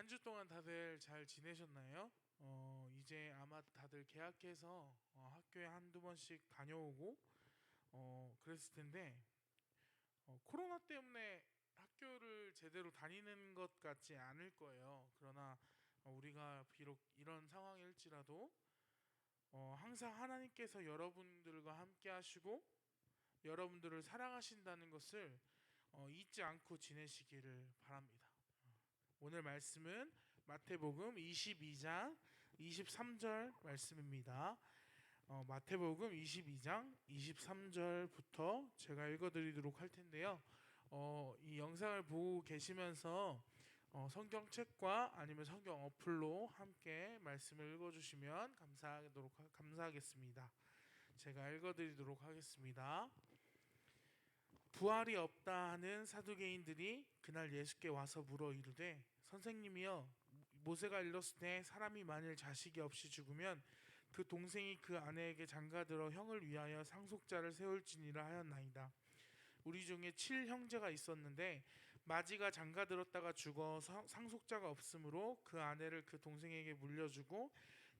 한 주 동안 다들 잘 지내셨나요? 이제 아마 다들 개학해서 학교에 한두 번씩 다녀오고 그랬을 텐데 코로나 때문에 학교를 제대로 다니는 것 같지 않을 거예요. 그러나 우리가 비록 이런 상황일지라도 항상 하나님께서 여러분들과 함께 하시고 여러분들을 사랑하신다는 것을 잊지 않고 지내시기를 바랍니다. 오늘 말씀은 마태복음 22장 23절 말씀입니다. 마태복음 22장 23절부터 제가 읽어드리도록 할 텐데요. 이 영상을 보고 계시면서 성경책과 아니면 성경 어플로 함께 말씀을 읽어주시면 감사하겠습니다. 제가 읽어드리도록 하겠습니다. 부활이 없다 하는 사두개인들이 그날 예수께 와서 물어 이르되 선생님이여 모세가 일렀을 때 사람이 만일 자식이 없이 죽으면 그 동생이 그 아내에게 장가들어 형을 위하여 상속자를 세울지니라 하였나이다. 우리 중에 7형제가 있었는데 마지가 장가들었다가 죽어 상속자가 없으므로 그 아내를 그 동생에게 물려주고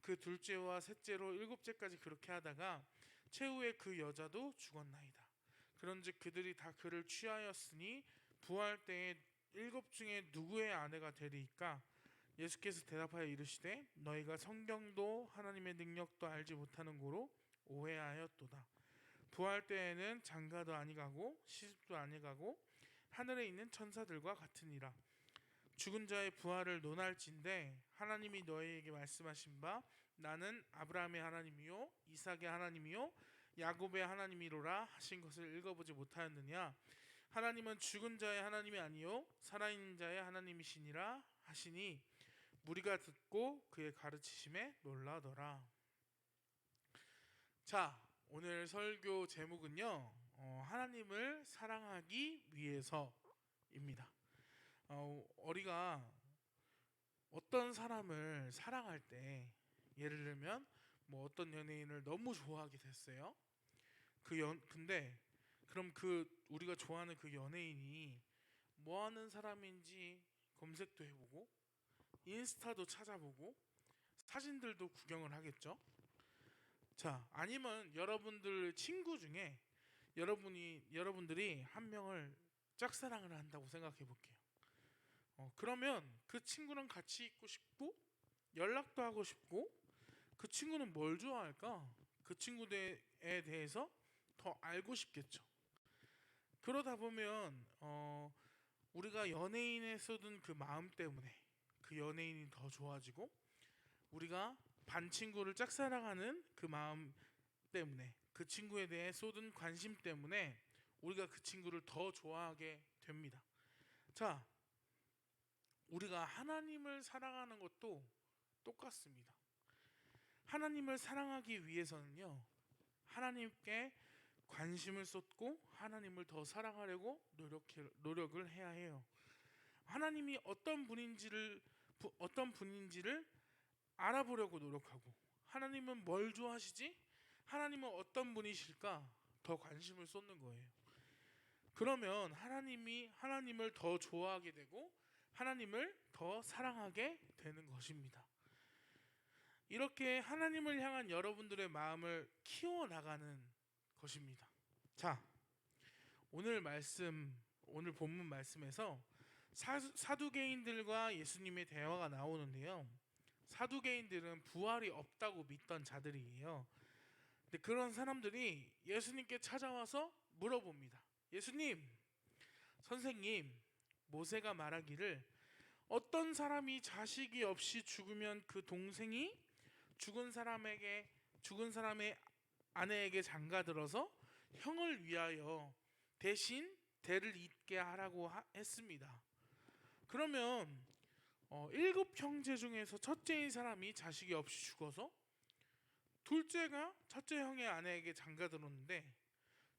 그 둘째와 셋째로 일곱째까지 그렇게 하다가 최후에 그 여자도 죽었나이다. 그런즉 그들이 다 그를 취하였으니 부활 때에 일곱 중에 누구의 아내가 되리이까? 예수께서 대답하여 이르시되 너희가 성경도 하나님의 능력도 알지 못하는 고로 오해하였도다. 부활 때에는 장가도 아니가고 시집도 아니가고 하늘에 있는 천사들과 같으니라. 죽은 자의 부활을 논할진대 하나님이 너희에게 말씀하신 바 나는 아브라함의 하나님이요 이삭의 하나님이요 야곱의 하나님이로라 하신 것을 읽어보지 못하였느냐? 하나님은 죽은 자의 하나님이 아니요 살아있는 자의 하나님이시니라 하시니 무리가 듣고 그의 가르치심에 놀라더라. 자, 오늘 설교 제목은요 하나님을 사랑하기 위해서입니다. 우리가 어떤 사람을 사랑할 때 예를 들면 뭐 어떤 연예인을 너무 좋아하게 됐어요. 근데 그럼 우리가 좋아하는 그 연예인이 뭐 하는 사람인지 검색도 해보고 인스타도 찾아보고 사진들도 구경을 하겠죠. 자, 아니면 여러분들 친구 중에 여러분들이 한 명을 짝사랑을 한다고 생각해 볼게요. 그러면 그 친구랑 같이 있고 싶고 연락도 하고 싶고 그 친구는 뭘 좋아할까? 그 친구에 대해서 더 알고 싶겠죠. 그러다 보면 우리가 연예인에 쏟은 그 마음 때문에 그 연예인이 더 좋아지고 우리가 반 친구를 짝사랑하는 그 마음 때문에 그 친구에 대해 쏟은 관심 때문에 우리가 그 친구를 더 좋아하게 됩니다. 자, 우리가 하나님을 사랑하는 것도 똑같습니다. 하나님을 사랑하기 위해서는요 하나님께 관심을 쏟고 하나님을 더 사랑하려고 노력을 해야 해요. 하나님이 어떤 분인지를 알아보려고 노력하고 하나님은 뭘 좋아하시지? 하나님은 어떤 분이실까? 더 관심을 쏟는 거예요. 그러면 하나님을 더 좋아하게 되고 하나님을 더 사랑하게 되는 것입니다. 이렇게 하나님을 향한 여러분들의 마음을 키워나가는 것입니다. 자, 오늘 본문 말씀에서 사두개인들과 예수님의 대화가 나오는데요. 사두개인들은 부활이 없다고 믿던 자들이에요. 근데 그런 사람들이 예수님께 찾아와서 물어봅니다. 예수님, 선생님, 모세가 말하기를 어떤 사람이 자식이 없이 죽으면 그 동생이 죽은 사람의 아내에게 장가들어서 형을 위하여 대신 대를 잇게 하라고 했습니다. 그러면 7형제 중에서 첫째인 사람이 자식이 없이 죽어서 둘째가 첫째 형의 아내에게 장가들었는데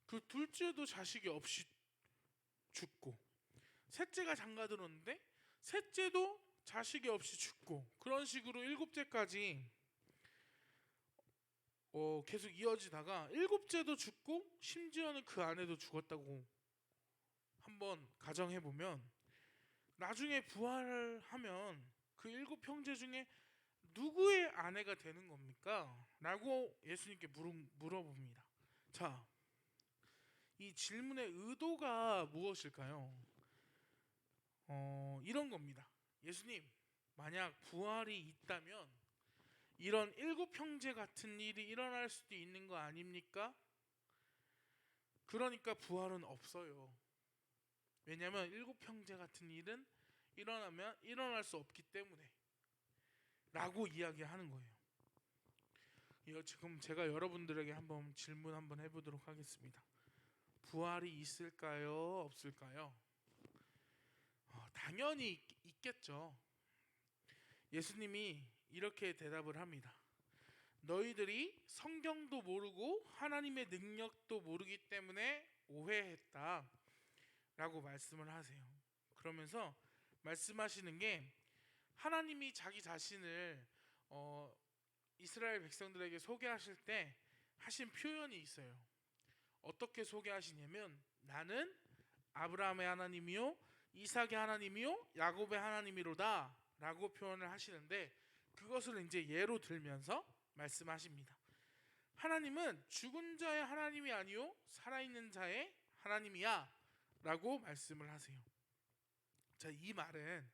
그 둘째도 자식이 없이 죽고 셋째가 장가들었는데 셋째도 자식이 없이 죽고 그런 식으로 일곱째까지 계속 이어지다가 일곱째도 죽고 심지어는 그 아내도 죽었다고 한번 가정해보면 나중에 부활을 하면 그 그 7형제 중에 누구의 아내가 되는 겁니까? 라고 예수님께 물어봅니다. 자, 이 질문의 의도가 무엇일까요? 이런 겁니다. 예수님, 만약 부활이 있다면 이런 7형제 같은 일이 일어날 수도 있는 거 아닙니까? 그러니까 부활은 없어요. 왜냐하면 7형제 같은 일은 일어날 수 없기 때문에 라고 이야기하는 거예요. 지금 제가 여러분들에게 한번 질문 한번 해보도록 하겠습니다. 부활이 있을까요? 없을까요? 당연히 있겠죠. 예수님이 이렇게 대답을 합니다. 너희들이 성경도 모르고 하나님의 능력도 모르기 때문에 오해했다 라고 말씀을 하세요. 그러면서 말씀하시는 게 하나님이 자기 자신을 이스라엘 백성들에게 소개하실 때 하신 표현이 있어요. 어떻게 소개하시냐면 나는 아브라함의 하나님이요 이삭의 하나님이요 야곱의 하나님이로다 라고 표현을 하시는데, 그것을 이제 예로 들면서 말씀하십니다. 하나님은 죽은 자의 하나님이 아니요 살아있는 자의 하나님이야 라고 말씀을 하세요. 자, 이 말은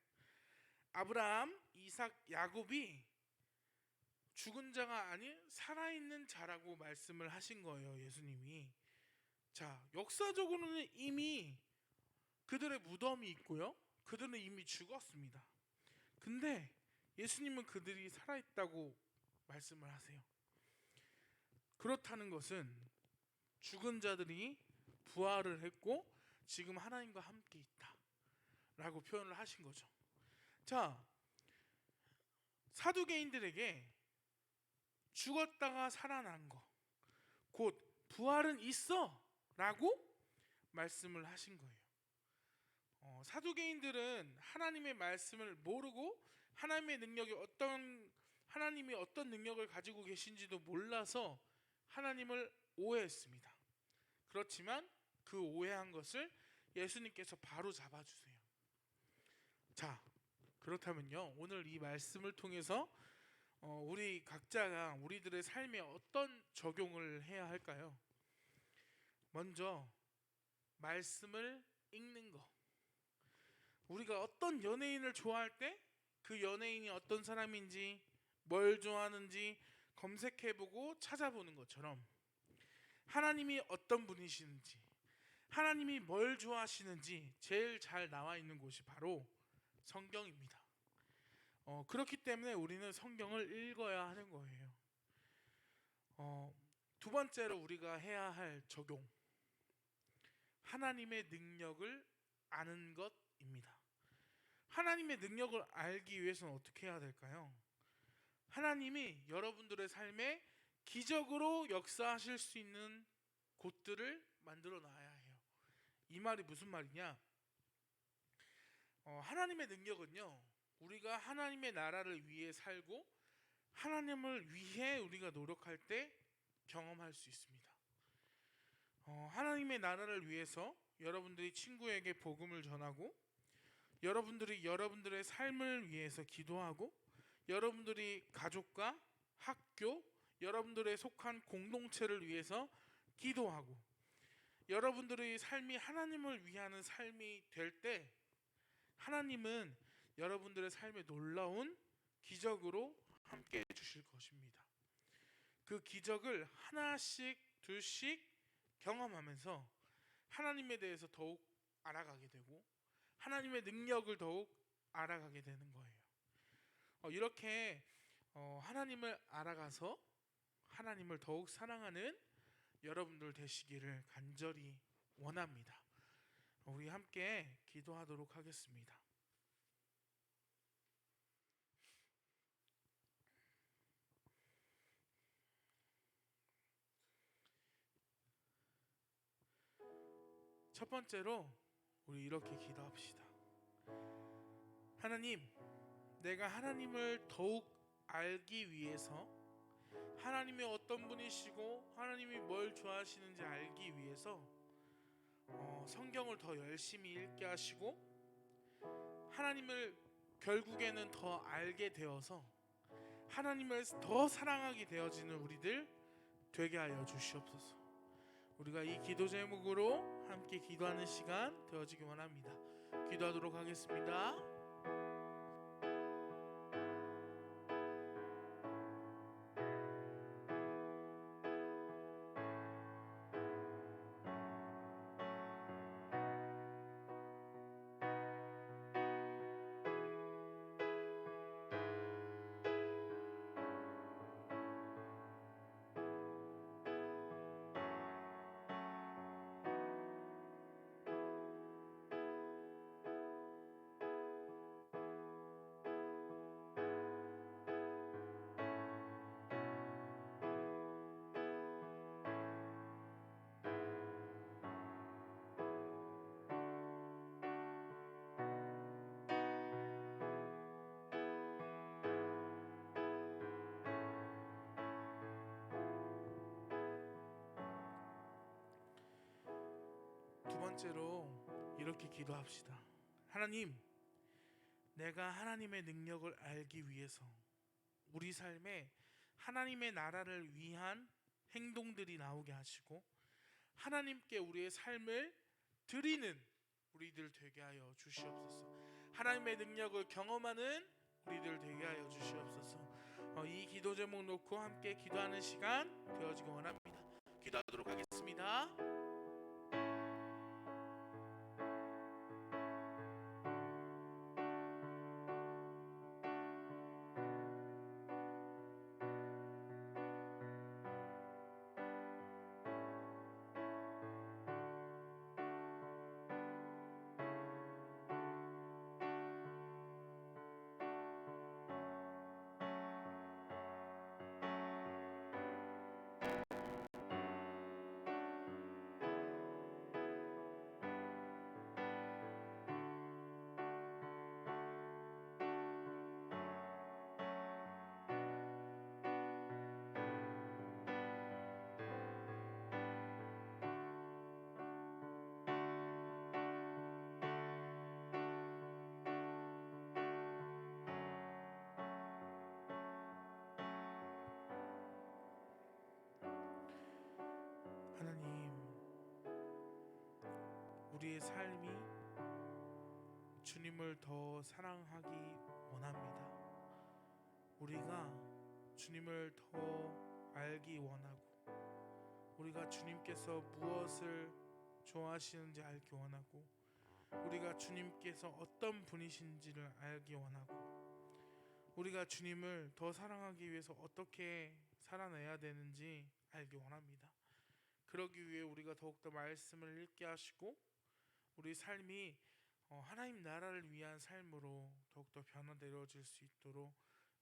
아브라함, 이삭, 야곱이 죽은 자가 아닌 살아있는 자라고 말씀을 하신 거예요, 예수님이. 자, 역사적으로는 이미 그들의 무덤이 있고요, 그들은 이미 죽었습니다. 근데 예수님은 그들이 살아있다고 말씀을 하세요. 그렇다는 것은 죽은 자들이 부활을 했고 지금 하나님과 함께 있다 라고 표현을 하신 거죠. 자, 사두개인들에게 죽었다가 살아난 거, 곧 부활은 있어 라고 말씀을 하신 거예요. 사두개인들은 하나님의 말씀을 모르고 하나님이 어떤 능력을 가지고 계신지도 몰라서 하나님을 오해했습니다. 그렇지만 그 오해한 것을 예수님께서 바로 잡아주세요. 자, 그렇다면요, 오늘 이 말씀을 통해서 우리 각자가 우리들의 삶에 어떤 적용을 해야 할까요? 먼저 말씀을 읽는 거. 우리가 어떤 연예인을 좋아할 때 그 연예인이 어떤 사람인지 뭘 좋아하는지 검색해보고 찾아보는 것처럼 하나님이 어떤 분이시는지, 하나님이 뭘 좋아하시는지 제일 잘 나와 있는 곳이 바로 성경입니다. 그렇기 때문에 우리는 성경을 읽어야 하는 거예요. 두 번째로 우리가 해야 할 적용, 하나님의 능력을 아는 것입니다. 하나님의 능력을 알기 위해서는 어떻게 해야 될까요? 하나님이 여러분들의 삶에 기적으로 역사하실 수 있는 곳들을 만들어 놔야 해요. 이 말이 무슨 말이냐? 하나님의 능력은요, 우리가 하나님의 나라를 위해 살고 하나님을 위해 우리가 노력할 때 경험할 수 있습니다. 하나님의 나라를 위해서 여러분들이 친구에게 복음을 전하고, 여러분들이 여러분들의 삶을 위해서 기도하고, 여러분들이 가족과 학교, 여러분들의 속한 공동체를 위해서 기도하고, 여러분들의 삶이 하나님을 위하는 삶이 될 때 하나님은 여러분들의 삶에 놀라운 기적으로 함께 해주실 것입니다. 그 기적을 하나씩 둘씩 경험하면서 하나님에 대해서 더욱 알아가게 되고 하나님의 능력을 더욱 알아가게 되는 거예요. 이렇게 하나님을 알아가서 하나님을 더욱 사랑하는 여러분들 되시기를 간절히 원합니다. 우리 함께 기도하도록 하겠습니다. 첫 번째로 우리 이렇게 기도합시다. 하나님, 내가 하나님을 더욱 알기 위해서, 하나님이 어떤 분이시고 하나님이 뭘 좋아하시는지 알기 위해서 성경을 더 열심히 읽게 하시고, 하나님을 결국에는 더 알게 되어서 하나님을 더 사랑하게 되어지는 우리들 되게 하여 주시옵소서. 우리가 이 기도 제목으로 함께 기도하는 시간 되어지기 원합니다. 기도하도록 하겠습니다. 두 번째로 이렇게 기도합시다. 하나님, 내가 하나님의 능력을 알기 위해서 우리 삶에 하나님의 나라를 위한 행동들이 나오게 하시고 하나님께 우리의 삶을 드리는 우리들 되게 하여 주시옵소서. 하나님의 능력을 경험하는 우리들 되게 하여 주시옵소서. 이 기도 제목 놓고 함께 기도하는 시간 되어지기 원합니다. 기도하도록 하겠습니다. 하나님, 우리의 삶이 주님을 더 사랑하기 원합니다. 우리가 주님을 더 알기 원하고 우리가 주님께서 무엇을 좋아하시는지 알기 원하고 우리가 주님께서 어떤 분이신지를 알기 원하고 우리가 주님을 더 사랑하기 위해서 어떻게 살아내야 되는지 알기 원합니다. 그러기 위해 우리가 더욱더 말씀을 읽게 하시고 우리 삶이 하나님 나라를 위한 삶으로 더욱더 변화되어질 수 있도록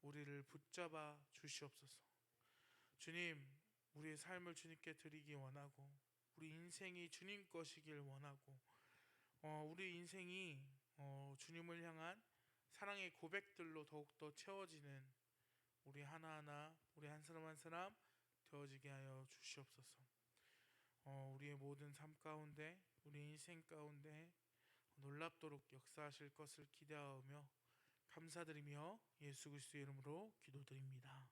우리를 붙잡아 주시옵소서. 주님, 우리의 삶을 주님께 드리기 원하고 우리 인생이 주님 것이길 원하고 우리 인생이 주님을 향한 사랑의 고백들로 더욱더 채워지는 우리 하나하나 우리 한 사람 한 사람 되어지게 하여 주시옵소서. 우리의 모든 삶 가운데 우리 인생 가운데 놀랍도록 역사하실 것을 기대하며 감사드리며 예수 그리스도의 이름으로 기도드립니다.